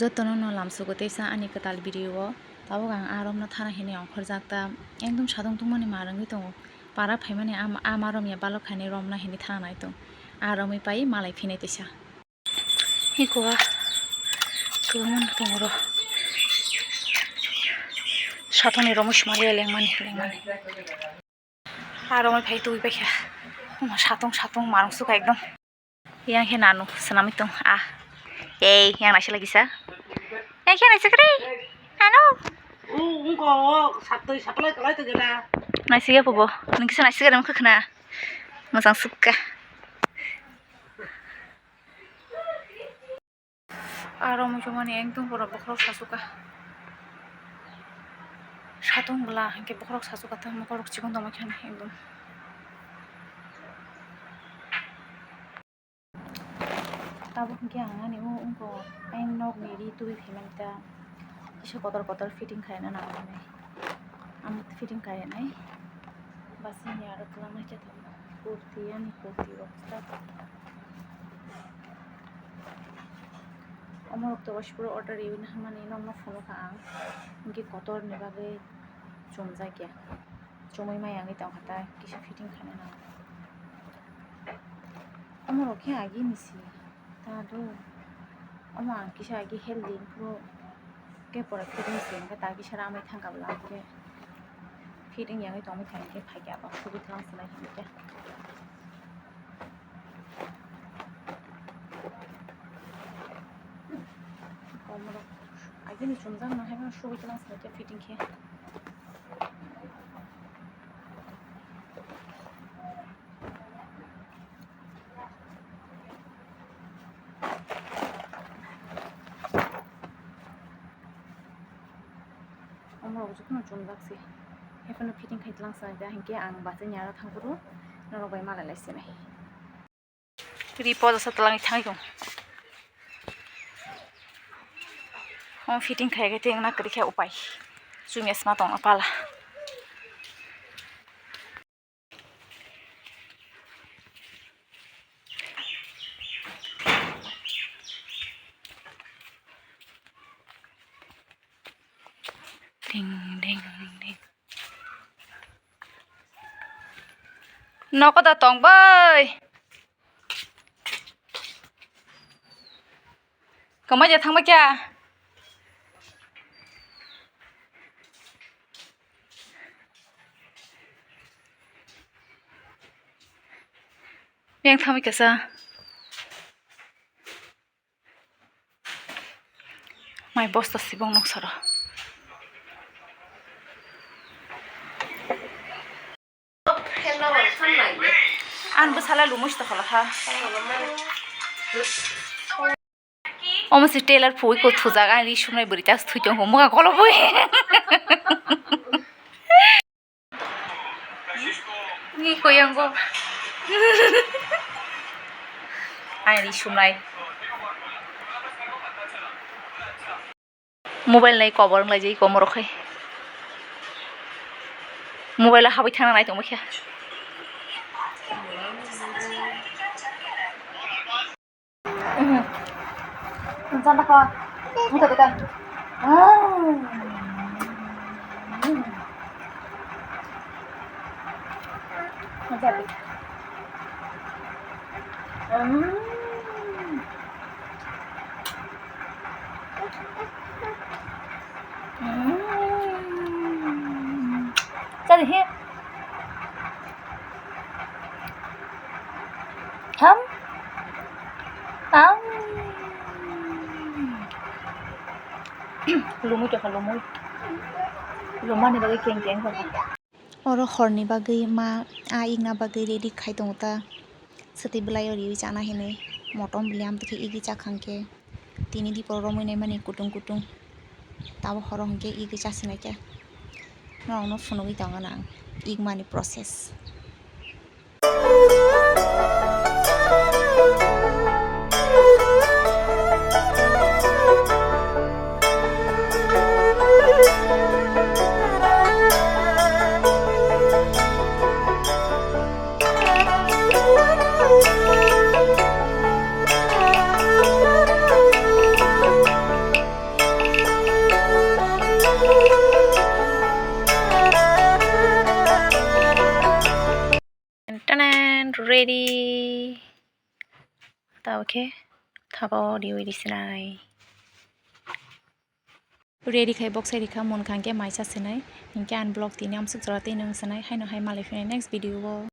যতন লামসুগতেসা আনি কাতাল ভিডিও তাও গাং আরম না থানা হেনে অংখর জাগতা একদম সাদং তুমানি মারাঙ্গি দङ পারা ফাইমানি আমারমিয়া বালক খানি রমনা হেনি থানা নাই দङ আরমি পাই মালাই ফিনে তেসা হিকোয়া কেমন দङ र সাতনি রমস মালি লেংমানি আরমি ফাই তুই পাইখা সাতং মারংসুকা একদম yang he nanu senam itu yang nasi lagi sa yang nasi kiri anu nasi apa boh nasi nasi kadang kena masang suka arom cuma nih yang tuh borok borok sasuka satung belah yang kayak borok sasuka tuh mau borok cikun tuh macam yang tuh tabu kia ngani unko aing nok meri tu bhimenta kisah kotor fitting kaya na nai amat fitting kaya nai basi ni ada kelama jatuh kurti rockstar amar waktu was puro order iwin hamani nomor follow ka ang inki kotor ni bagai jomjai kia jomai mai angi tang kata kisah fitting kaya na amar oke agi nisi Aduh, omang kisah lagi healthy, pro ke pora fitting sih, maka tadi kisah ramai tangkap lah ke fitting yang itu kami tanya ke pakai apa, sulit langsung lagi ke. Kamu lagi ni cuma jangan hanya sulit langsung lagi fitting ke. Juga cuma sih, hepan fitting kayak langsung aja, hingga ang bahasa nyara tangguh, nol bayi malah lesi nih. Report setelah itu tangguh, fitting kayak gitu yang nak kerja upai, cuma smart on apa lah. Ding. Noko datang boy. Kamu aja thang baca. Yang thang baca sa. My boss tas sibong nok sara. An besala lumus tak kalah ha. Om si Taylor pui ko thujaga ri shumai berita thujong homuka kolo pui. Ni ko yang go. Ai ri shumai. Mobile nai kokborok lai jai kokborok hai. Mobile habai thana nai tong bakya. Sana ka, muka tekan. Macam ni. Jadi he, ham. Lumui to lumui. Lumah ni bagai keng ko. Oro horni bagai ma aing na bagai ready khai tongta. Sati belai ori jana hene motom bliam tike igi chakhangke. Tini di poromoi nei mani kutung. Tawo horong ke igi chasina ke. No phonoi tangana ig mani process. ready. Ta okay. Thapa di sinai. Ready khai box ready kha mon khang ke maisa sinai. Hingke unblock tini amsuk jorate nung sinai. Hai no hai malai next video.